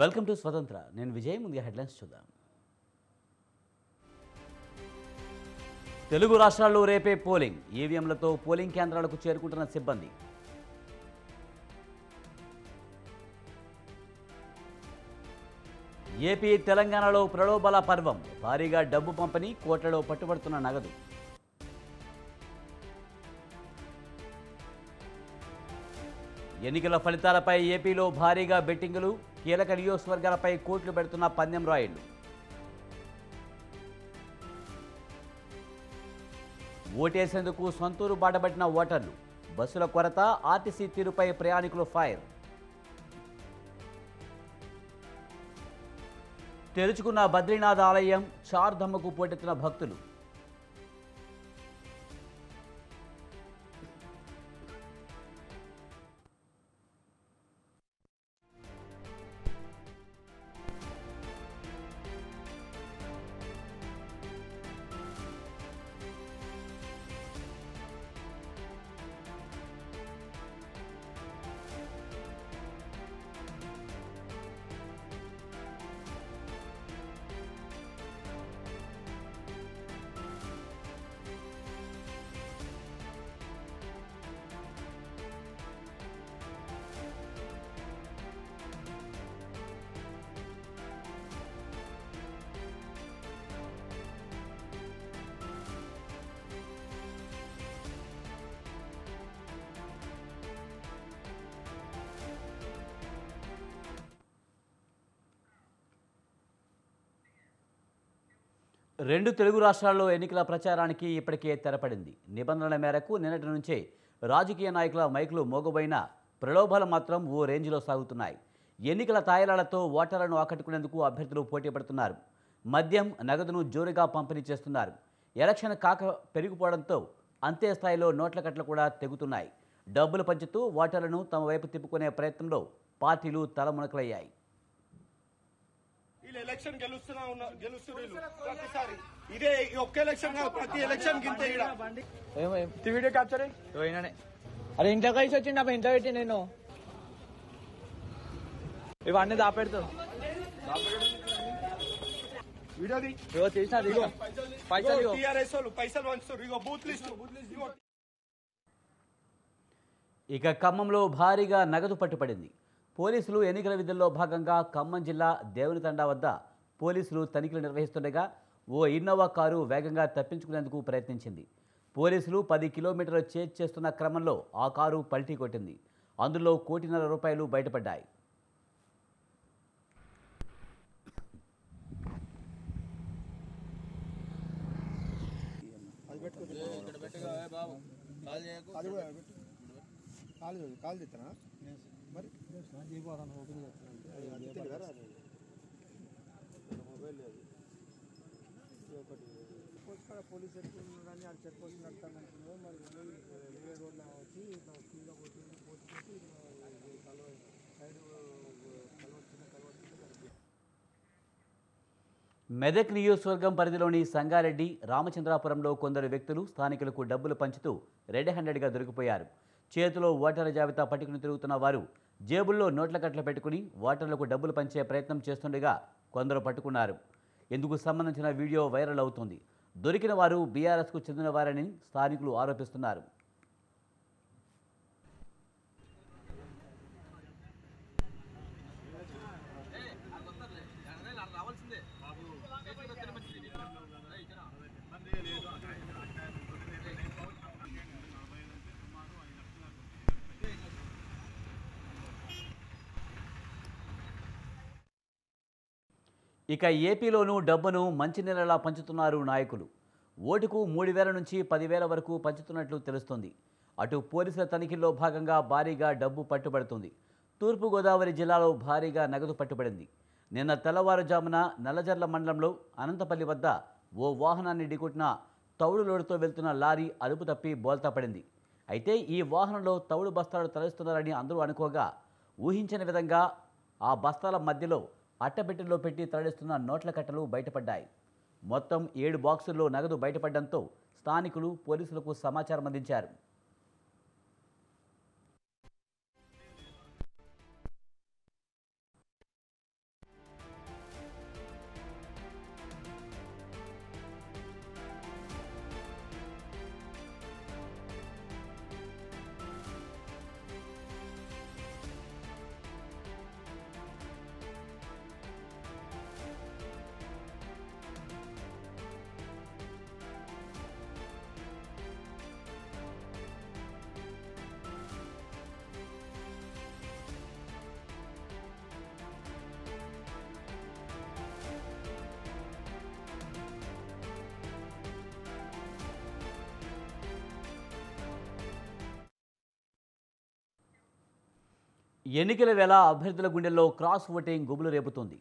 Welcome to స్వతంత్ర. నేను విజయ్. ముందుగా హెడ్లైన్స్ చూద్దాం. తెలుగు రాష్ట్రాల్లో రేపే పోలింగ్. ఈవీఎంలతో పోలింగ్ కేంద్రాలకు చేరుకుంటున్న సిబ్బంది. ఏపీ తెలంగాణలో ప్రలోభాల పర్వం. భారీగా డబ్బు పంపిణీ, కోట్లలో పట్టుబడుతున్న నగదు. ఎన్నికల ఫలితాలపై ఏపీలో భారీగా బెట్టింగులు. కీలక నియోజకవర్గాలపై కోట్లు పెడుతున్న పందెం రాయుళ్లు. ఓటేసేందుకు సొంతూరు బాటపట్టిన ఓటర్లు. బస్సుల కొరత, ఆర్టీసీ తీరుపై ప్రయాణికులు ఫైర్. తెరుచుకున్న బద్రీనాథ్ ఆలయం. చార్ధమ్మకు పోటెత్తిన భక్తులు. రెండు తెలుగు రాష్ట్రాల్లో ఎన్నికల ప్రచారానికి ఇప్పటికే తెరపడింది. నిబంధనల మేరకు నిన్నటి నుంచే రాజకీయ నాయకుల మైకులు మోగబోయిన ప్రలోభాలు మాత్రం ఓ రేంజ్లో సాగుతున్నాయి. ఎన్నికల తాయిలాలతో ఓటర్లను ఆకట్టుకునేందుకు అభ్యర్థులు పోటీ పడుతున్నారు. మద్యం, నగదును జోరుగా పంపిణీ చేస్తున్నారు. ఎలక్షన్ కాక పెరిగిపోవడంతో అంతే స్థాయిలో నోట్ల కట్టలు కూడా తెగుతున్నాయి. డబ్బులు పంచుతూ ఓటర్లను తమ వైపు తిప్పుకునే ప్రయత్నంలో పార్టీలు తలమునకలయ్యాయి. ఎలక్షన్ ప్రతిసారి ఇదే ఒక్క ఎలక్షన్ ప్రతి ఎలక్షన్ గింత వీడియో క్యాప్చర్ అరే ఇంట్లో కలిసి వచ్చిండు అప్పుడు ఇంట్లో పెట్టి నేను ఇవన్నీ దాపెడతావు వీడియోది చేసిన టీఆర్ఎస్ వాళ్ళు పైసలు పంచుతారు. Booth list. ఇక ఖమ్మంలో భారీగా నగదు పట్టుపడింది. పోలీసులు ఎన్నికల విధుల్లో భాగంగా ఖమ్మం జిల్లా దేవునితండా వద్ద పోలీసులు తనిఖీలు నిర్వహిస్తుండగా ఓ ఇన్నోవా కారు వేగంగా తప్పించుకునేందుకు ప్రయత్నించింది. పోలీసులు 10 కిలోమీటర్లు చేజ్ చేస్తున్న క్రమంలో ఆ కారు పల్టీ కొట్టింది. అందులో ₹1.5 కోటి బయటపడ్డాయి. పోలీసు కానీ అది చెక్ పోస్ట్ నడుతానంటున్నారు. మరి వేరే రోడ్లో వచ్చి కింద కొట్టి మెదక్ నియోజకవర్గం పరిధిలోని సంగారెడ్డి, రామచంద్రాపురంలో కొందరు వ్యక్తులు స్థానికులకు డబ్బులు పంచుతూ రెడ్ హ్యాండెడ్గా దొరికిపోయారు. చేతిలో ఓటర్ల జాబితా పట్టుకుని తిరుగుతున్న వారు జేబుల్లో నోట్ల కట్టలు పెట్టుకుని ఓటర్లకు డబ్బులు పంచే ప్రయత్నం చేస్తుండగా కొందరు పట్టుకున్నారు. ఇందుకు సంబంధించిన వీడియో వైరల్ అవుతుంది. దొరికిన వారు బీఆర్ఎస్కు చెందిన వారని స్థానికులు ఆరోపిస్తున్నారు. ఇక ఏపీలోనూ డబ్బును మంచినీళ్ళలా పంచుతున్నారు నాయకులు. ఓటుకు 3,000 నుంచి 10,000 వరకు పంచుతున్నట్లు తెలుస్తోంది. అటు పోలీసుల తనిఖీల్లో భాగంగా భారీగా డబ్బు పట్టుబడుతుంది. తూర్పుగోదావరి జిల్లాలో భారీగా నగదు పట్టుబడింది. నిన్న తెల్లవారుజామున నల్లజర్ల మండలంలో అనంతపల్లి వద్ద ఓ వాహనాన్ని ఢీకొట్టిన తౌడు లోడుతో వెళ్తున్న లారీ అదుపు తప్పి బోల్తా పడింది. అయితే ఈ వాహనంలో తౌడు బస్తాలు తరలిస్తున్నారని అందరూ అనుకోగా ఊహించని విధంగా ఆ బస్తాల మధ్యలో అట్టపెట్టెల్లో పెట్టి తరలిస్తున్న నోట్ల కట్టలు బయటపడ్డాయి. మొత్తం 7 బాక్సుల్లో నగదు బయటపడడంతో స్థానికులు పోలీసులకు సమాచారం అందించారు. ఎన్నికల వేళ అభ్యర్థుల గుండెల్లో క్రాస్ ఓటింగ్ గుబులు రేపుతుంది.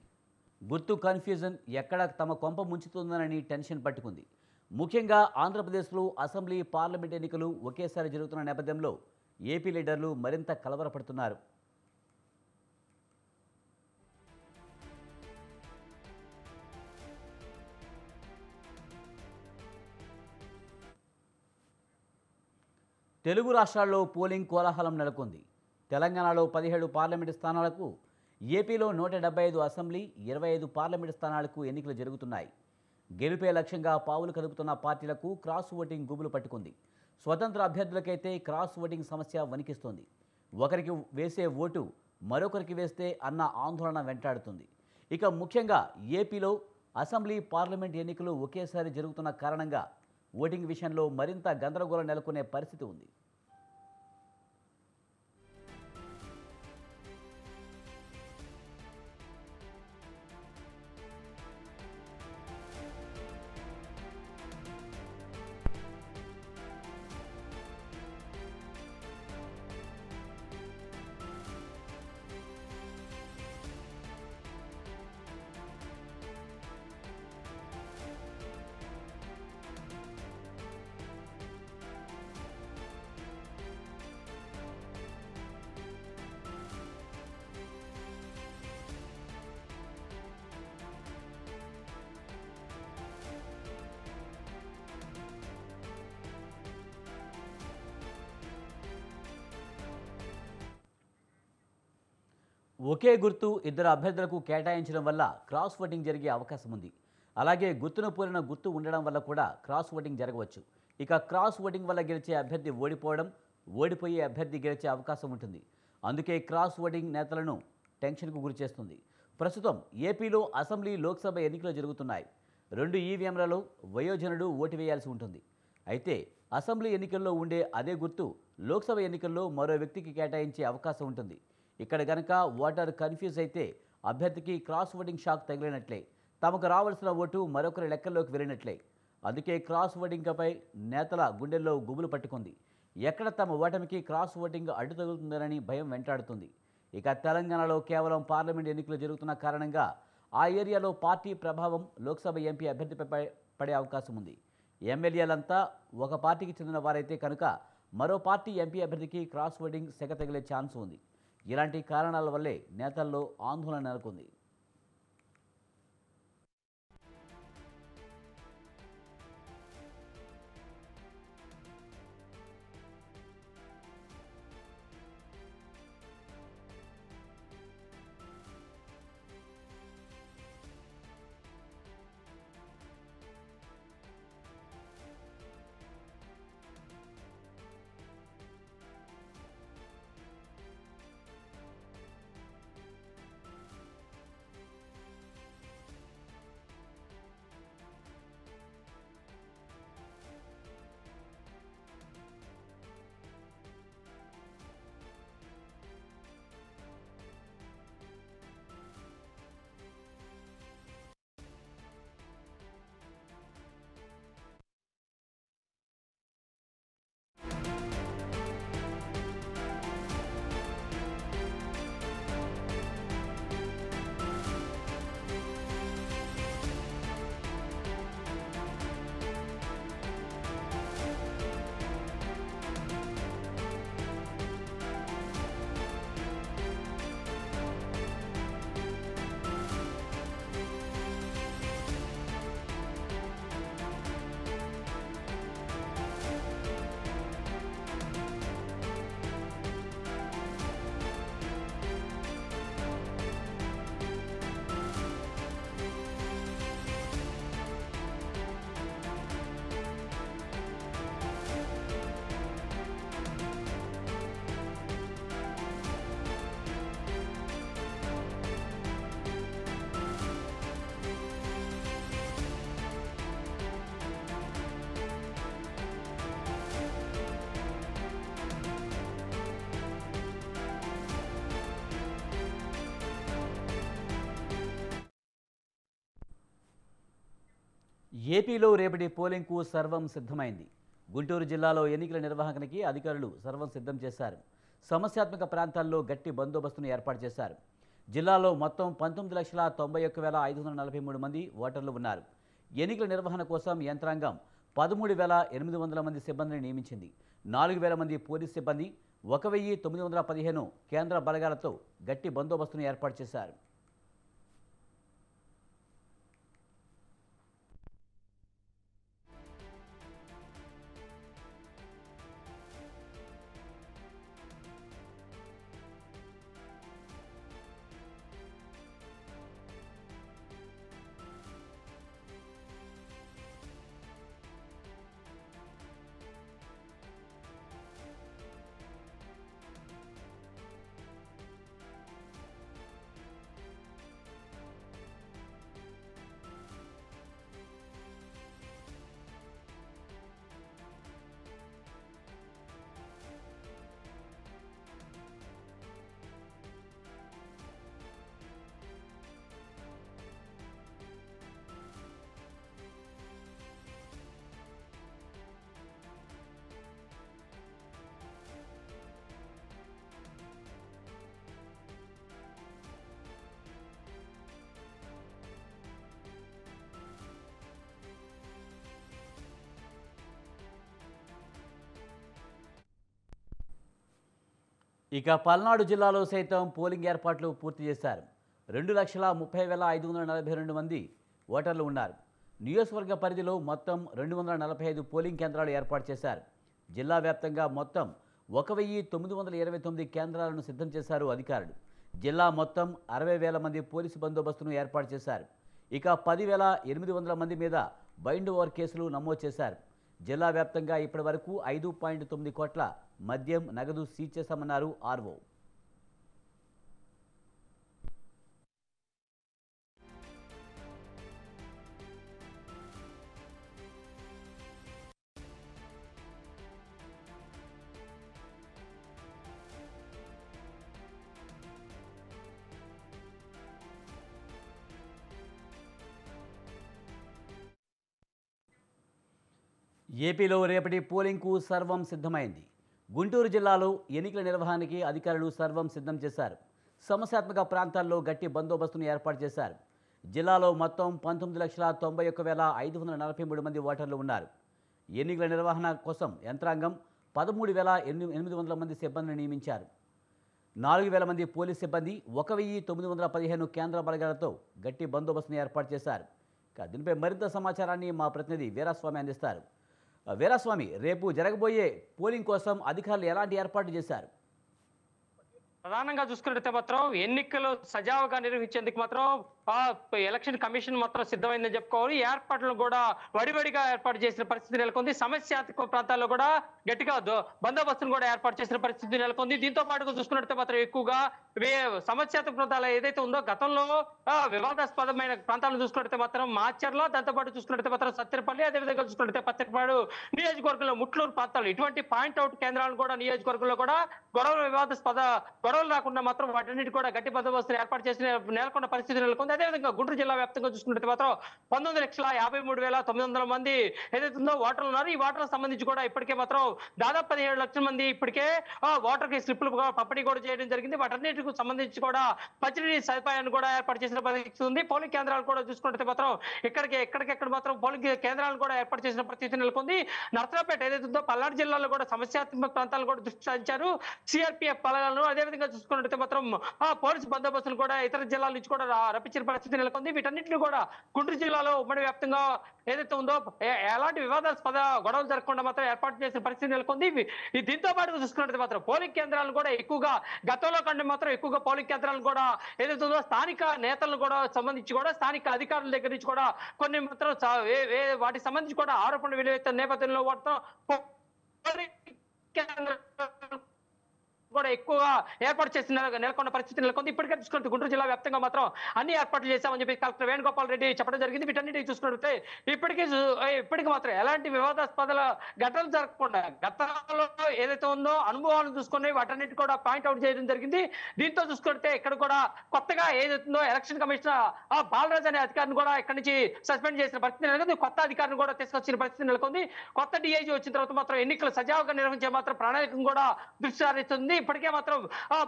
గుర్తు కన్ఫ్యూజన్ ఎక్కడ తమ కొంప ముంచుతుందనని టెన్షన్ పట్టుకుంది. ముఖ్యంగా ఆంధ్రప్రదేశ్లో అసెంబ్లీ, పార్లమెంట్ ఎన్నికలు ఒకేసారి జరుగుతున్న నేపథ్యంలో ఏపీ లీడర్లు మరింత కలవరపడుతున్నారు. తెలుగు రాష్ట్రాల్లో పోలింగ్ కోలాహలం నెలకొంది. తెలంగాణలో 17 పార్లమెంటు స్థానాలకు, ఏపీలో 175 అసెంబ్లీ, 25 పార్లమెంటు స్థానాలకు ఎన్నికలు జరుగుతున్నాయి. గెలుపే లక్ష్యంగా పావులు కదుపుతున్న పార్టీలకు క్రాస్ ఓటింగ్ గుబులు పట్టుకుంది. స్వతంత్ర అభ్యర్థులకైతే క్రాస్ ఓటింగ్ సమస్య వణికిస్తోంది. ఒకరికి వేసే ఓటు మరొకరికి వేస్తే అన్న ఆందోళన వెంటాడుతుంది. ఇక ముఖ్యంగా ఏపీలో అసెంబ్లీ, పార్లమెంట్ ఎన్నికలు ఒకేసారి జరుగుతున్న కారణంగా ఓటింగ్ విషయంలో మరింత గందరగోళం నెలకొనే పరిస్థితి ఉంది. ఒకే గుర్తు ఇద్దరు అభ్యర్థులకు కేటాయించడం వల్ల క్రాస్ ఓటింగ్ జరిగే అవకాశం ఉంది. అలాగే గుర్తును పోలిన గుర్తు ఉండడం వల్ల కూడా క్రాస్ ఓటింగ్ జరగవచ్చు. ఇక క్రాస్ ఓటింగ్ వల్ల గెలిచే అభ్యర్థి ఓడిపోవడం, ఓడిపోయే అభ్యర్థి గెలిచే అవకాశం ఉంటుంది. అందుకే క్రాస్ ఓటింగ్ నేతలను టెన్షన్కు గురిచేస్తుంది. ప్రస్తుతం ఏపీలో అసెంబ్లీ, లోక్సభ ఎన్నికలు జరుగుతున్నాయి. 2 ఈవీఎంలలో వయోజనుడు ఓటు వేయాల్సి ఉంటుంది. అయితే అసెంబ్లీ ఎన్నికల్లో ఉండే అదే గుర్తు లోక్సభ ఎన్నికల్లో మరో వ్యక్తికి కేటాయించే అవకాశం ఉంటుంది. ఇక్కడ గనక ఓటర్ కన్ఫ్యూజ్ అయితే అభ్యర్థికి క్రాస్ ఓటింగ్ షాక్ తగిలినట్లే, తమకు రావాల్సిన ఓటు మరొకరి లెక్కల్లోకి వెళ్ళినట్లే. అందుకే క్రాస్ ఓటింగ్పై నేతల గుండెల్లో గుబులు పట్టుకుంది. ఎక్కడ తమ ఓటమికి క్రాస్ ఓటింగ్ అడ్డు తగులుతుందనని భయం వెంటాడుతుంది. ఇక తెలంగాణలో కేవలం పార్లమెంట్ ఎన్నికలు జరుగుతున్న కారణంగా ఆ ఏరియాలో పార్టీ ప్రభావం లోక్సభ ఎంపీ అభ్యర్థిపై పడే అవకాశం ఉంది. ఎమ్మెల్యేలంతా ఒక పార్టీకి చెందిన వారైతే కనుక మరో పార్టీ ఎంపీ అభ్యర్థికి క్రాస్ ఓటింగ్ సెగ తగిలే ఛాన్స్ ఉంది. ఇలాంటి కారణాల వల్లే నేతల్లో ఆందోళన నెలకొంది. ఏపీలో రేపటి పోలింగ్కు సర్వం సిద్ధమైంది. గుంటూరు జిల్లాలో ఎన్నికల నిర్వహణకి అధికారులు సర్వం సిద్ధం చేశారు. సమస్యాత్మక ప్రాంతాల్లో గట్టి బందోబస్తును ఏర్పాటు చేశారు. జిల్లాలో మొత్తం 19,91,543 మంది ఓటర్లు ఉన్నారు. ఎన్నికల నిర్వహణ కోసం యంత్రాంగం 13,800 మంది సిబ్బందిని నియమించింది. 4,000 మంది పోలీస్ సిబ్బంది, 1,915 కేంద్ర బలగాలతో గట్టి బందోబస్తును ఏర్పాటు చేశారు. ఇక పల్నాడు జిల్లాలో సైతం పోలింగ్ ఏర్పాట్లు పూర్తి చేశారు. 2,30,542 మంది ఓటర్లు ఉన్నారు. నియోజకవర్గ పరిధిలో మొత్తం 245 పోలింగ్ కేంద్రాలు ఏర్పాటు చేశారు. జిల్లా వ్యాప్తంగా మొత్తం 1,929 కేంద్రాలను సిద్ధం చేశారు అధికారులు. జిల్లా మొత్తం 60,000 మంది పోలీసు బందోబస్తును ఏర్పాటు చేశారు. ఇక 10,800 మంది మీద బైండ్ ఓవర్ కేసులు నమోదు చేశారు. జిల్లా వ్యాప్తంగా ఇప్పటి వరకు 5.9 కోట్ల మద్యం, నగదు సీజ్ చేశామన్నారు ఆర్ఓ. ఏపీలో రేపటి పోలింగ్కు సర్వం సిద్ధమైంది. గుంటూరు జిల్లాలో ఎన్నికల నిర్వహణకి అధికారులు సర్వం సిద్ధం చేశారు. సమస్యాత్మక ప్రాంతాల్లో గట్టి బందోబస్తును ఏర్పాటు చేశారు. జిల్లాలో మొత్తం 19,91,543 మంది ఓటర్లు ఉన్నారు. ఎన్నికల నిర్వహణ కోసం యంత్రాంగం 13,800 మంది సిబ్బందిని నియమించారు. 4,000 మంది పోలీస్ సిబ్బంది, 1,915 కేంద్ర బలగాలతో గట్టి బందోబస్తును ఏర్పాటు చేశారు. దీనిపై మరింత సమాచారాన్ని మా ప్రతినిధి వీరాస్వామి అందిస్తారు. వీరాస్వామి, రేపు జరగబోయే పోలింగ్ కోసం అధికారులు ఎలాంటి ఏర్పాట్లు చేశారు? ప్రధానంగా చూసుకున్నట్లయితే మాత్రం ఎన్నికలు సజావుగా నిర్వహించేందుకు మాత్రం ఎలక్షన్ కమిషన్ మాత్రం సిద్ధమైందని చెప్పుకోవాలి. ఏర్పాట్లను కూడా వడివడిగా ఏర్పాటు చేసిన పరిస్థితి నెలకొంది. సమస్యాత్మక ప్రాంతాల్లో కూడా గట్టిగా బందోబస్తును కూడా ఏర్పాటు చేసిన పరిస్థితి నెలకొంది. దీంతో పాటుగా చూసుకున్నట్లయితే మాత్రం ఎక్కువగా సమస్యాత్మక ప్రాంతాలు ఏదైతే ఉందో గతంలో వివాదాస్పదమైన ప్రాంతాలను చూసుకున్నట్లయితే మాత్రం మాచర్ల, దాంతో పాటు చూసుకున్నట్లయితే మాత్రం సత్తెనపల్లి, అదేవిధంగా చూసుకున్నట్లయితే పత్తిపాడు నియోజకవర్గంలో ముట్లూరు ప్రాంతాలు ఇటువంటి పాయింట్ అవుట్ కేంద్రాలను కూడా నియోజకవర్గంలో కూడా గొడవలు రాకుండా మాత్రం వాటన్నిటి కూడా గట్టి బందోబస్తును ఏర్పాటు చేసిన నెలకొన్న పరిస్థితి నెలకొంది. అదేవిధంగా గుంటూరు జిల్లా వ్యాప్తంగా చూసుకుంటే మాత్రం 19,53,900 మంది ఏదైతే ఉందో ఓటర్లు ఉన్నారు. ఈ ఓటర్లకు సంబంధించి కూడా ఇప్పటికే మాత్రం దాదాపు 17 లక్షల మంది ఇప్పటికే ఓటర్ కి స్లిప్లు పంపిణీ కూడా చేయడం జరిగింది. వాటన్నిటికి సంబంధించి కూడా మంచినీటి సదుపాయాన్ని కూడా ఏర్పాటు చేసిన పరిస్థితి ఉంది. పోలింగ్ కేంద్రాలు కూడా చూసుకుంటే మాత్రం ఎక్కడికెక్కడ మాత్రం పోలింగ్ కేంద్రాలను కూడా ఏర్పాటు చేసిన పరిస్థితి నెలకొంది. నర్సరావుపేట ఏదైతే ఉందో పల్నాడు జిల్లాలో కూడా సమస్యాత్మక ప్రాంతాలను కూడా దృష్టి సారించారు. సిఆర్పిఎఫ్ బలగాలను అదేవిధంగా చూసుకున్నట్లయితే మాత్రం పోలీసు బందోబస్తులు కూడా ఇతర జిల్లాల నుంచి కూడా రప్పించిన పరిస్థితి నెలకొంది. వీటన్నింటినీ కూడా గుంటూరు జిల్లాలో ఉమ్మడి వ్యాప్తంగా ఏదైతే ఉందో ఎలాంటి వివాదాస్పద గొడవలు జరగకుండా మాత్రం ఏర్పాటు చేసిన పరిస్థితి నెలకొంది. దీంతో పాటు చూసుకున్నట్లయితే మాత్రం పోలింగ్ కేంద్రాలను కూడా ఎక్కువగా గతంలో కంటే మాత్రం ఎక్కువగా పోలింగ్ కేంద్రాలను కూడా ఏదైతే ఉందో స్థానిక నేతలను కూడా సంబంధించి కూడా స్థానిక అధికారుల దగ్గర నుంచి కూడా కొన్ని మాత్రం వాటికి సంబంధించి కూడా ఆరోపణలు వెలువెత్తిన నేపథ్యంలో కూడా ఎక్కువగా ఏర్పాటు చేసిన నెలకొన్న పరిస్థితి నెలకొంది. ఇప్పటికే చూసుకుంటే గుంటూరు జిల్లా వ్యాప్తంగా మాత్రం అన్ని ఏర్పాట్లు చేశామని చెప్పి కలెక్టర్ వేణుగోపాల్ రెడ్డి చెప్పడం జరిగింది. వీటన్నిటి చూసుకుంటే ఇప్పటికీ మాత్రం ఎలాంటి వివాదాస్పద ఘటనలు జరగకుండా గతంలో ఏదైతే ఉందో అనుభవాలను చూసుకుని వాటన్నిటి కూడా పాయింట్అవుట్ చేయడం జరిగింది. దీంతో చూసుకుంటే ఇక్కడ కూడా కొత్తగా ఏదైతుందో ఎలక్షన్ కమిషనర్ బాలరాజ్ అనే అధికారిని కూడా ఇక్కడ నుంచి సస్పెండ్ చేసిన పరిస్థితి నెలకొంది. కొత్త అధికారిని కూడా తీసుకొచ్చిన పరిస్థితి నెలకొంది. కొత్త డిఐజీ వచ్చిన తర్వాత మాత్రం ఎన్నికలు సజావుగా నిర్వహించే మాత్రం ప్రణాళికను కూడా దృష్టి సారిస్తుంది. ఇప్పటికే ఇప్పటికే మాత్రం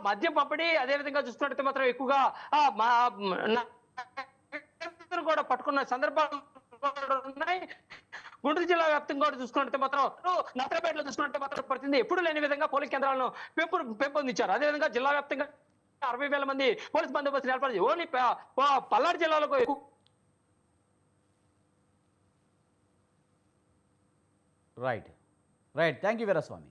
మద్యం పంపిణీ అదే విధంగా చూసుకున్నట్టు మాత్రం ఎక్కువగా కూడా పట్టుకున్న సందర్భాలు ఉన్నాయి. గుంటూరు జిల్లా వ్యాప్తంగా కూడా చూసుకున్నట్టు మాత్రం నర్సరావుపేటలో చూసుకున్నట్టు మాత్రం ప్రతినిధి ఎప్పుడు లేని విధంగా పోలింగ్ కేంద్రాలను పెంపొందించారు. అదేవిధంగా జిల్లా వ్యాప్తంగా 60,000 మంది పోలీస్ బందోబస్తు ఏర్పాటు ఓన్లీ పల్నాడు జిల్లాలో రైట్ థ్యాంక్ యూ వీరస్వామి.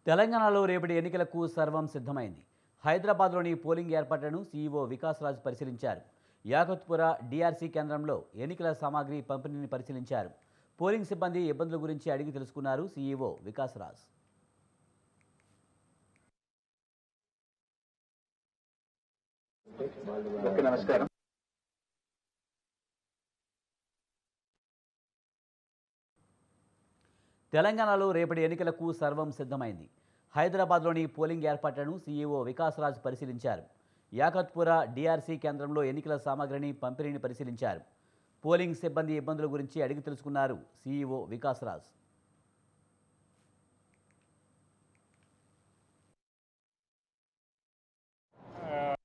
తెలంగాణలో రేపటి ఎన్నికలకు సర్వం సిద్ధమైంది. హైదరాబాద్లోని పోలింగ్ ఏర్పాట్లను సీఈఓ వికాస్ రాజ్ పరిశీలించారు. యాకత్పుర డిఆర్సీ కేంద్రంలో ఎన్నికల సామాగ్రి పంపిణీని పరిశీలించారు. పోలింగ్ సిబ్బంది ఇబ్బందుల గురించి అడిగి తెలుసుకున్నారు సీఈఓ వికాస్ రాజ్. నమస్కారం. తెలంగాణలో రేపటి ఎన్నికలకు సర్వం సిద్ధమైంది. హైదరాబాద్లోని పోలింగ్ ఏర్పాట్లను సీఈఓ వికాస్ రాజ్ పరిశీలించారు. యాకత్పుర డిఆర్సీ కేంద్రంలో ఎన్నికల సామాగ్రిని పంపిణీని పరిశీలించారు. పోలింగ్ సిబ్బంది ఇబ్బందుల గురించి అడిగి తెలుసుకున్నారు సీఈఓ వికాస్ రాజ్.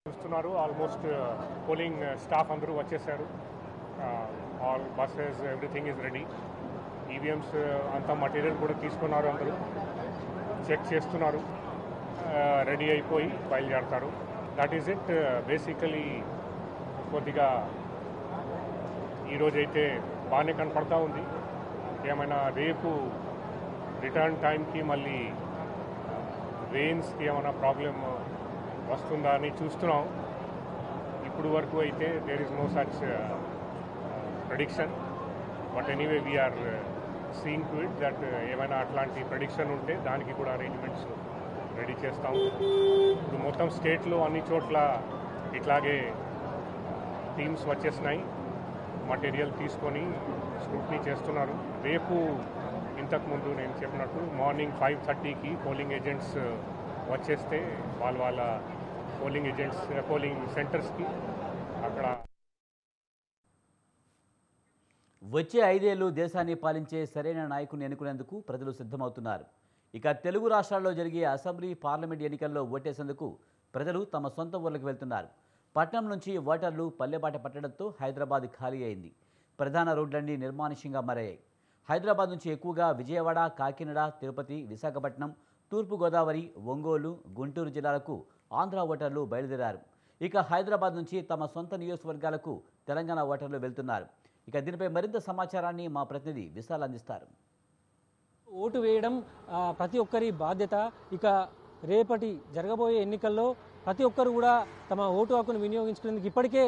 చూస్తున్నారు ఆల్మోస్ట్ పోలింగ్ స్టాఫ్ అందరూ వచ్చేసారు. All buses everything is ready. EVMs అంతా మటీరియల్ కూడా తీసుకున్నారు, అందరూ చెక్ చేస్తున్నారు, రెడీ అయిపోయి బయలుదేరతారు. That is it. బేసికలీ కొద్దిగా ఈరోజైతే బాగానే కనపడతా ఉంది. ఏమైనా రేపు రిటర్న్ టైంకి మళ్ళీ రెయిన్స్కి ఏమైనా ప్రాబ్లం వస్తుందా అని చూస్తున్నాం. ఇప్పుడు వరకు అయితే there is no such prediction. But anyway we're seeing to it that ఏమైనా అట్లాంటి ప్రెడిక్షన్ ఉంటే దానికి కూడా అరేంజ్మెంట్స్ రెడీ చేస్తాం. ఇప్పుడు మొత్తం స్టేట్లో అన్ని చోట్ల ఇట్లాగే టీమ్స్ వచ్చేసినాయి, మటీరియల్ తీసుకొని స్క్రూట్నీ చేస్తున్నారు. రేపు ఇంతకుముందు నేను చెప్పినట్టు మార్నింగ్ 5:30కి పోలింగ్ ఏజెంట్స్ వచ్చేస్తే వాళ్ళ పోలింగ్ సెంటర్స్కి అక్కడ వచ్చే 5 ఏళ్లు దేశాన్ని పాలించే సరైన నాయకుని ఎన్నుకునేందుకు ప్రజలు సిద్ధమవుతున్నారు. ఇక తెలుగు రాష్ట్రాల్లో జరిగే అసెంబ్లీ, పార్లమెంట్ ఎన్నికల్లో ఓటేసేందుకు ప్రజలు తమ సొంత ఊర్లకు వెళ్తున్నారు. పట్నం నుంచి ఓటర్లు పల్లెబాట పట్టడంతో హైదరాబాద్ ఖాళీ అయింది. ప్రధాన రోడ్లన్నీ నిర్మానుష్యంగా మారాయి. హైదరాబాద్ నుంచి ఎక్కువగా విజయవాడ, కాకినాడ, తిరుపతి, విశాఖపట్నం, తూర్పుగోదావరి, ఒంగోలు, గుంటూరు జిల్లాలకు ఆంధ్ర ఓటర్లు బయలుదేరారు. ఇక హైదరాబాద్ నుంచి తమ సొంత నియోజకవర్గాలకు తెలంగాణ ఓటర్లు వెళ్తున్నారు. ఇక దీనిపై మరింత సమాచారాన్ని మా ప్రతినిధి విశాల్ అందిస్తారు. ఓటు వేయడం ప్రతి ఒక్కరి బాధ్యత. ఇక రేపటి జరగబోయే ఎన్నికల్లో ప్రతి ఒక్కరు కూడా తమ ఓటు హక్కును వినియోగించుకునేందుకు ఇప్పటికే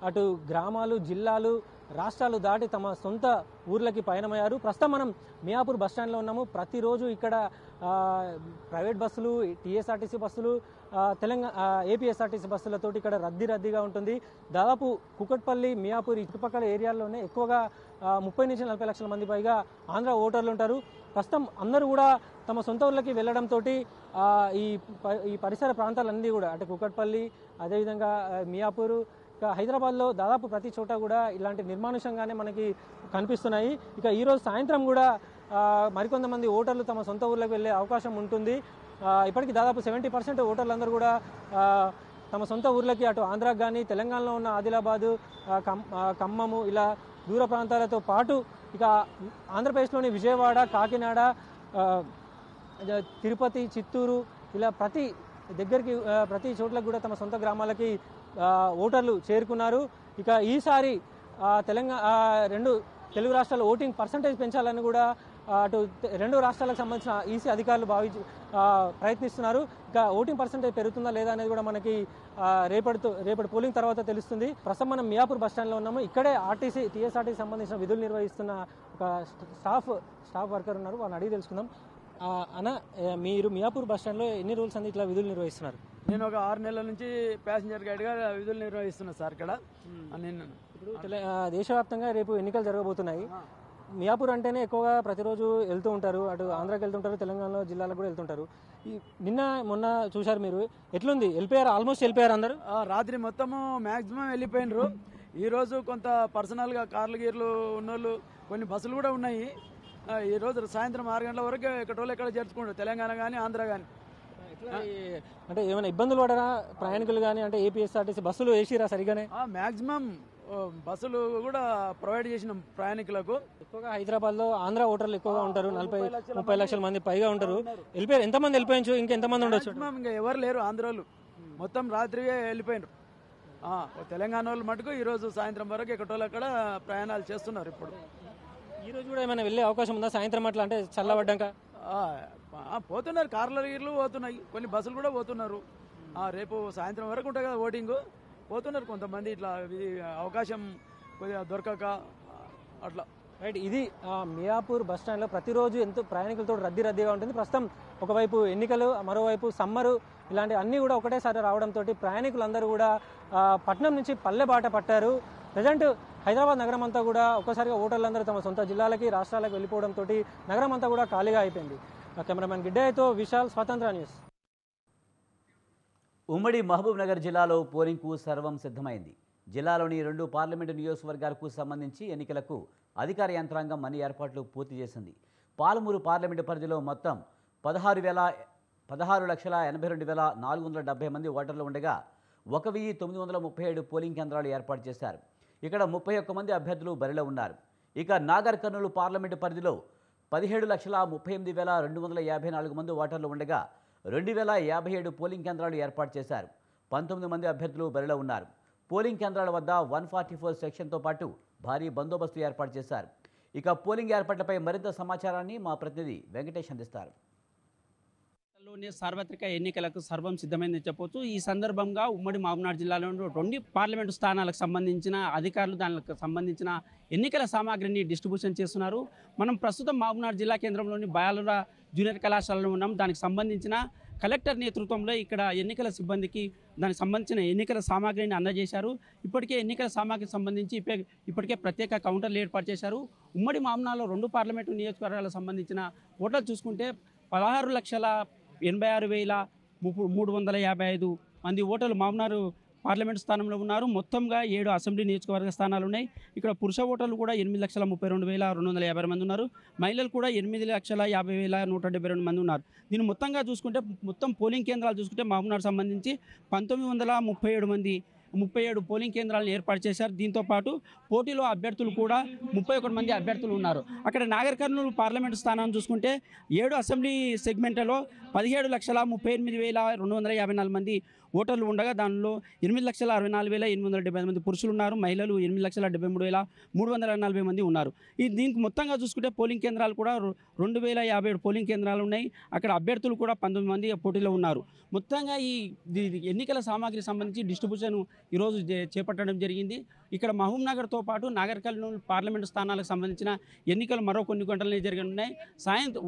అటు గ్రామాలు, జిల్లాలు, రాష్ట్రాలు దాటి తమ సొంత ఊర్లకి పయనమయ్యారు. ప్రస్తుతం మనం మియాపూర్ బస్టాండ్లో ఉన్నాము. ప్రతిరోజు ఇక్కడ ప్రైవేట్ బస్సులు, టీఎస్ఆర్టీసీ బస్సులు, ఏపీఎస్ఆర్టీసీ బస్సులతోటి ఇక్కడ రద్దీగా ఉంటుంది. దాదాపు కుకట్పల్లి, మియాపూర్ చుట్టుపక్కల ఏరియాల్లోనే ఎక్కువగా 30 నుంచి 40 లక్షల మంది పైగా ఆంధ్ర ఓటర్లు ఉంటారు. ప్రస్తుతం అందరూ కూడా తమ సొంత ఊర్లకి వెళ్ళడంతో ఈ పరిసర ప్రాంతాలన్నీ కూడా అంటే కుకట్పల్లి, అదేవిధంగా మియాపూరు, ఇక హైదరాబాద్లో దాదాపు ప్రతి చోట కూడా ఇలాంటి నిర్మానుషంగానే మనకి కనిపిస్తున్నాయి. ఇక ఈరోజు సాయంత్రం కూడా మరికొంతమంది ఓటర్లు తమ సొంత ఊర్లకు వెళ్ళే అవకాశం ఉంటుంది. ఇప్పటికీ దాదాపు 70% ఓటర్లందరూ కూడా తమ సొంత ఊర్లకి అటు ఆంధ్రాకు కానీ తెలంగాణలో ఉన్న ఆదిలాబాదు, ఖమ్మము ఇలా దూర ప్రాంతాలతో పాటు ఇక ఆంధ్రప్రదేశ్లోని విజయవాడ, కాకినాడ, తిరుపతి, చిత్తూరు ఇలా ప్రతి చోట్లకు కూడా తమ సొంత గ్రామాలకి ఓటర్లు చేరుకున్నారు. ఇక ఈసారి రెండు తెలుగు రాష్ట్రాల ఓటింగ్ పర్సంటేజ్ పెంచాలని కూడా అటు రెండు రాష్ట్రాలకు సంబంధించిన ఈసీ అధికారులు ప్రయత్నిస్తున్నారు. ఇక ఓటింగ్ పర్సంటేజ్ పెరుగుతుందా లేదా అనేది కూడా మనకి రేపటి పోలింగ్ తర్వాత తెలుస్తుంది. ప్రస్తుతం మనం మియాపూర్ బస్టాండ్లో ఉన్నాము. ఇక్కడే టీఎస్ఆర్టీసీ సంబంధించిన విధులు నిర్వహిస్తున్న ఒక స్టాఫ్ వర్కర్ ఉన్నారు, వాళ్ళని అడిగి తెలుసుకుందాం. అన్న, మీరు మియాపూర్ బస్టాండ్లో ఎన్ని రోజులు అంది ఇట్లా విధులు నిర్వహిస్తున్నారు? నేను ఒక 6 నెలల నుంచి ప్యాసింజర్ గైడ్గా విధులు నిర్వహిస్తున్నా సార్ ఇక్కడ. నేను ఇప్పుడు దేశవ్యాప్తంగా రేపు ఎన్నికలు జరగబోతున్నాయి. మియాపూర్ అంటేనే ఎక్కువగా ప్రతిరోజు వెళ్తూ ఉంటారు, అటు ఆంధ్రాకి వెళ్తుంటారు, తెలంగాణలో జిల్లాలకు కూడా వెళ్తుంటారు. మొన్న చూశారు మీరు, ఎట్లుంది? ఆల్మోస్ట్ వెళ్ళిపోయారు అందరూ? రాత్రి మొత్తము మ్యాక్సిమం వెళ్ళిపోయినరు. ఈరోజు కొంత పర్సనల్గా కార్లు గీర్లు ఉన్నోళ్ళు, కొన్ని బస్సులు కూడా ఉన్నాయి. ఈరోజు సాయంత్రం 6 గంటల వరకు ఎక్కడ చేర్చుకుంటారు, తెలంగాణ కానీ ఆంధ్ర కానీ. అంటే ఏమైనా ఇబ్బందులు పడరా ప్రయాణికులు కానీ? అంటే ఏపీఎస్ఆర్టీసీ బస్సులు వేసిరా సరిగానే? మ్యాక్సిమం బస్సులు కూడా ప్రొవైడ్ చేసినాం ప్రయాణికులకు. ఎక్కువగా హైదరాబాద్లో ఆంధ్ర ఓటర్లు ఎక్కువగా ఉంటారు, 40-30 లక్షల మంది పైగా ఉంటారు. వెళ్ళిపోయారు. ఎంతమంది వెళ్ళిపోయించు? ఇంకెంతమంది ఉండొచ్చు? ఇంకా ఎవరు లేరు ఆంధ్రోళ్ళు, మొత్తం రాత్రివే వెళ్ళిపోయినారు. తెలంగాణ వాళ్ళు మటుకు ఈరోజు సాయంత్రం వరకు ఎక్కడోళ్ళక్కడ ప్రయాణాలు చేస్తున్నారు. ఇప్పుడు ఈరోజు కూడా ఏమైనా వెళ్ళే అవకాశం ఉందా సాయంత్రం అట్లా, అంటే చల్లబడ్డాక? పోతున్నారు, కార్ల గీర్లు పోతున్నాయి, కొన్ని బస్సులు కూడా పోతున్నారు. రేపు సాయంత్రం వరకు ఉంటుంది కదా ఓటింగ్, పోతున్నారు కొంతమంది. ఇట్లా అవకాశం కొద్దిగా దొరకక అట్లా. రైట్, ఇది మియాపూర్ బస్టాండ్లో ప్రతిరోజు ఎంతో ప్రయాణికులతో రద్దీగా ఉంటుంది. ప్రస్తుతం ఒకవైపు ఎన్నికలు, మరోవైపు సమ్మరు, ఇలాంటి అన్నీ కూడా ఒకటేసారి రావడంతో ప్రయాణికులందరూ కూడా పట్నం నుంచి పల్లె బాట పట్టారు. ప్రజెంట్ హైదరాబాద్ నగరం అంతా కూడా ఒక్కసారిగా ఓటర్లందరూ తమ సొంత జిల్లాలకి, రాష్ట్రాలకు వెళ్ళిపోవడంతో నగరం అంతా కూడా ఖాళీగా అయిపోయింది. కెమెరామెన్ గిడ్డయ్యతో విశాల్, స్వతంత్ర న్యూస్. ఉమ్మడి మహబూబ్ నగర్ జిల్లాలో పోలింగ్కు సర్వం సిద్ధమైంది. జిల్లాలోని 2 పార్లమెంటు నియోజకవర్గాలకు సంబంధించి ఎన్నికలకు అధికార యంత్రాంగం అన్ని ఏర్పాట్లు పూర్తి చేసింది. పాలమూరు పార్లమెంటు పరిధిలో మొత్తం 16,82,470 మంది ఓటర్లు ఉండగా 1,937 పోలింగ్ కేంద్రాలు ఏర్పాటు చేశారు. ఇక్కడ 31 మంది అభ్యర్థులు బరిలో ఉన్నారు. ఇక నాగర్ కర్నూలు పార్లమెంటు పరిధిలో 17,38,254 మంది ఓటర్లు ఉండగా 2,057 పోలింగ్ కేంద్రాలు ఏర్పాటు చేశారు. 19 మంది అభ్యర్థులు బరిలో ఉన్నారు. పోలింగ్ కేంద్రాల వద్ద 144 సెక్షన్తో పాటు భారీ బందోబస్తు ఏర్పాటు చేశారు. ఇక పోలింగ్ ఏర్పాట్లపై మరింత సమాచారాన్ని మా ప్రతినిధి వెంకటేష్ అందిస్తారు. సార్వత్రిక ఎన్నికలకు సర్వం సిద్ధమైందని చెప్పొచ్చు. ఈ సందర్భంగా ఉమ్మడి మహబూబ్నగర్ జిల్లాలోని 2 పార్లమెంటు స్థానాలకు సంబంధించిన అధికారులు దానికి సంబంధించిన ఎన్నికల సామాగ్రిని డిస్ట్రిబ్యూషన్ చేస్తున్నారు. మనం ప్రస్తుతం మహబూబ్నగర్ జిల్లా కేంద్రంలోని బాలర జూనియర్ కళాశాలలో ఉన్నాం. దానికి సంబంధించిన కలెక్టర్ నేతృత్వంలో ఇక్కడ ఎన్నికల సిబ్బందికి దానికి సంబంధించిన ఎన్నికల సామాగ్రిని అందజేశారు. ఇప్పటికే ఎన్నికల సామాగ్రికి సంబంధించి ఇప్పటికే ప్రత్యేక కౌంటర్లు ఏర్పాటు చేశారు. ఉమ్మడి మహబూబ్నగర్లో 2 పార్లమెంటు నియోజకవర్గాలకు సంబంధించిన ఓటర్లు చూసుకుంటే 16,86,355 మంది ఓటర్లు మహబూబ్నగర్ పార్లమెంటు స్థానంలో ఉన్నారు. మొత్తంగా 7 అసెంబ్లీ నియోజకవర్గ స్థానాలు ఉన్నాయి. ఇక్కడ పురుష ఓటర్లు కూడా 8,32,250 మంది ఉన్నారు. మహిళలు కూడా 8,50,172 మంది ఉన్నారు. దీన్ని మొత్తంగా చూసుకుంటే మొత్తం పోలింగ్ కేంద్రాలు చూసుకుంటే మహబూబ్నగర్ సంబంధించి 1937 పోలింగ్ కేంద్రాలను ఏర్పాటు చేశారు. దీంతోపాటు పోటీలో అభ్యర్థులు కూడా 31 మంది అభ్యర్థులు ఉన్నారు. అక్కడ నాగర్ కర్నూలు పార్లమెంటు స్థానాన్ని చూసుకుంటే 7 అసెంబ్లీ సెగ్మెంట్లలో 17,38,254 మంది ఓటర్లు ఉండగా దానిలో 8,64,870 మంది పురుషులు ఉన్నారు. మహిళలు 8,73,340 మంది ఉన్నారు. దీనికి మొత్తంగా చూసుకుంటే పోలింగ్ కేంద్రాలు కూడా 2,057 పోలింగ్ కేంద్రాలు ఉన్నాయి. అక్కడ అభ్యర్థులు కూడా 19 మంది పోటీలో ఉన్నారు. మొత్తంగా ఈ ఎన్నికల సామాగ్రికి సంబంధించి డిస్ట్రిబ్యూషన్ ఈరోజు చేపట్టడం జరిగింది. ఇక్కడ మహబూబ్నగర్తో పాటు నాగర్ కర్నూలు పార్లమెంటు స్థానాలకు సంబంధించిన ఎన్నికలు మరో కొన్ని గంటలనే జరగనున్నాయి.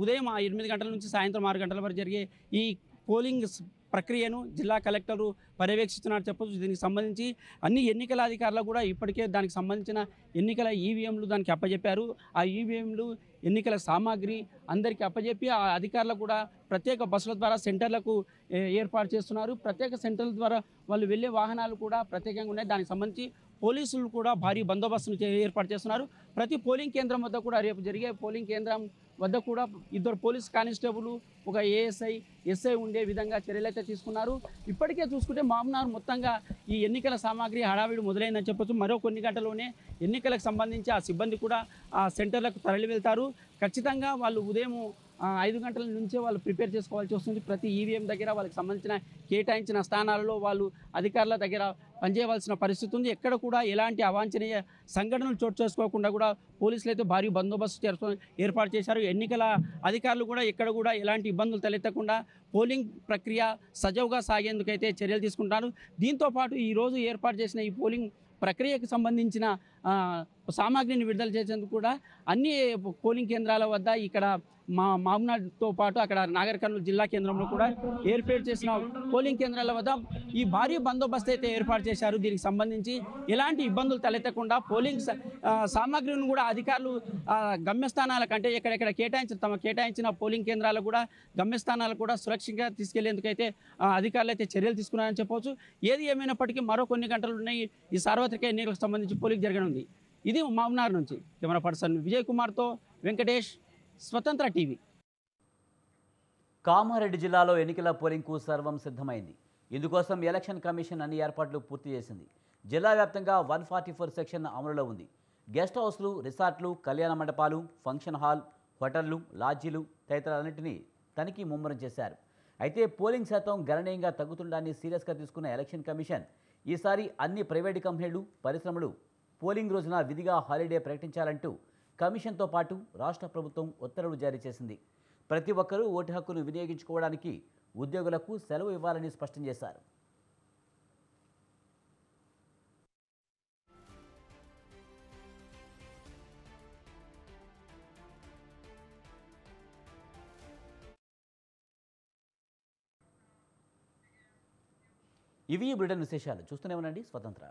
ఉదయం 8 గంటల నుంచి సాయంత్రం 6 గంటల వరకు జరిగే ఈ పోలింగ్ ప్రక్రియను జిల్లా కలెక్టరు పర్యవేక్షిస్తున్నారు చెప్పొచ్చు. దీనికి సంబంధించి అన్ని ఎన్నికల అధికారులు కూడా ఇప్పటికే దానికి సంబంధించిన ఎన్నికల ఈవీఎంలు దానికి అప్పచెప్పారు. ఆ ఈవీఎంలు ఎన్నికల సామాగ్రి అందరికీ అప్పజెప్పి ఆ అధికారులకు కూడా ప్రత్యేక బస్సుల ద్వారా సెంటర్లకు ఏర్పాటు చేస్తున్నారు. ప్రత్యేక సెంటర్ల ద్వారా వాళ్ళు వెళ్ళే వాహనాలు కూడా ప్రత్యేకంగా ఉన్నాయి. దానికి సంబంధించి పోలీసులు కూడా భారీ బందోబస్తును ఏర్పాటు చేస్తున్నారు. ప్రతి పోలింగ్ కేంద్రం వద్ద కూడా రేపు జరిగే పోలింగ్ కేంద్రం వద్ద కూడా 2 పోలీస్ కానిస్టేబుల్, ఒక ఏఎస్ఐ, ఎస్ఐ ఉండే విధంగా చర్యలు అయితే తీసుకున్నారు. ఇప్పటికే చూసుకుంటే మామ్నార్ మొత్తంగా ఈ ఎన్నికల సామాగ్రి హడావిడి మొదలైందని చెప్పొచ్చు. మరో కొన్ని గంటల్లోనే ఎన్నికలకు సంబంధించి ఆ సిబ్బంది కూడా ఆ సెంటర్లకు తరలి వెళ్తారు. ఖచ్చితంగా వాళ్ళు ఉదయం 5 గంటల నుంచే వాళ్ళు ప్రిపేర్ చేసుకోవాల్సి వస్తుంది. ప్రతి ఈవీఎం దగ్గర వాళ్ళకి సంబంధించిన కేటాయించిన స్థానాలలో వాళ్ళు అధికారుల దగ్గర పనిచేయవలసిన పరిస్థితి ఉంది. ఎక్కడ కూడా ఎలాంటి అవాంఛనీయ సంఘటనలు చోటు చేసుకోకుండా కూడా పోలీసులు అయితే భారీ బందోబస్తు ఏర్పాటు చేశారు. ఎన్నికల అధికారులు కూడా ఎక్కడ కూడా ఎలాంటి ఇబ్బందులు తలెత్తకుండా పోలింగ్ ప్రక్రియ సజావుగా సాగేందుకైతే చర్యలు తీసుకుంటారు. దీంతోపాటు ఈరోజు ఏర్పాటు చేసిన ఈ పోలింగ్ ప్రక్రియకు సంబంధించిన సామాగ్రిని విడుదల చేసేందుకు కూడా అన్ని పోలింగ్ కేంద్రాల వద్ద ఇక్కడ మామ్నాడ్తో పాటు అక్కడ నాగర్ కర్నూలు జిల్లా కేంద్రంలో కూడా ఏర్పాటు చేసిన పోలింగ్ కేంద్రాల వద్ద ఈ భారీ బందోబస్తు అయితే ఏర్పాటు చేశారు. దీనికి సంబంధించి ఎలాంటి ఇబ్బందులు తలెత్తకుండా పోలింగ్ సామాగ్రిని కూడా అధికారులు గమ్యస్థానాల కంటే ఎక్కడెక్కడ కేటాయించిన పోలింగ్ కేంద్రాలకు కూడా గమ్యస్థానాలకు కూడా సురక్షితంగా తీసుకెళ్లేందుకైతే అధికారులు అయితే చర్యలు తీసుకున్నారని చెప్పవచ్చు. ఏది ఏమైనప్పటికీ మరో కొన్ని గంటలు ఉన్నాయి ఈ సార్వత్రిక ఎన్నికలకు సంబంధించి పోలింగ్ జరగనుంది. ఇది మామ్నార్ నుంచి కెమెరా పర్సన్ విజయ్ కుమార్తో వెంకటేష్, స్వతంత్ర టీవీ. కామారెడ్డి జిల్లాలో ఎన్నికల పోలింగ్కు సర్వం సిద్ధమైంది. ఇందుకోసం ఎలక్షన్ కమిషన్ అన్ని ఏర్పాట్లు పూర్తి చేసింది. జిల్లా వ్యాప్తంగా 144 సెక్షన్ అమలులో ఉంది. గెస్ట్ హౌస్లు, రిసార్ట్లు, కళ్యాణ మండపాలు, ఫంక్షన్ హాల్, హోటళ్లు, లాడ్జీలు తదితరాలన్నింటినీ తనిఖీ ముమ్మరం చేశారు. అయితే పోలింగ్ శాతం గణనీయంగా తగ్గుతుండడాన్ని సీరియస్గా తీసుకున్న ఎలక్షన్ కమిషన్ ఈసారి అన్ని ప్రైవేటు కంపెనీలు, పరిశ్రమలు పోలింగ్ రోజున విధిగా హాలిడే ప్రకటించాలంటూ కమిషన్తో పాటు రాష్ట్ర ప్రభుత్వం ఉత్తర్వులు జారీ చేసింది. ప్రతి ఒక్కరూ ఓటు హక్కును వినియోగించుకోవడానికి ఉద్యోగులకు సెలవు ఇవ్వాలని స్పష్టం చేశారు. ఇవి ఈ బ్రిటన్ విశేషాలు. చూస్తూనే ఉండండి స్వతంత్ర.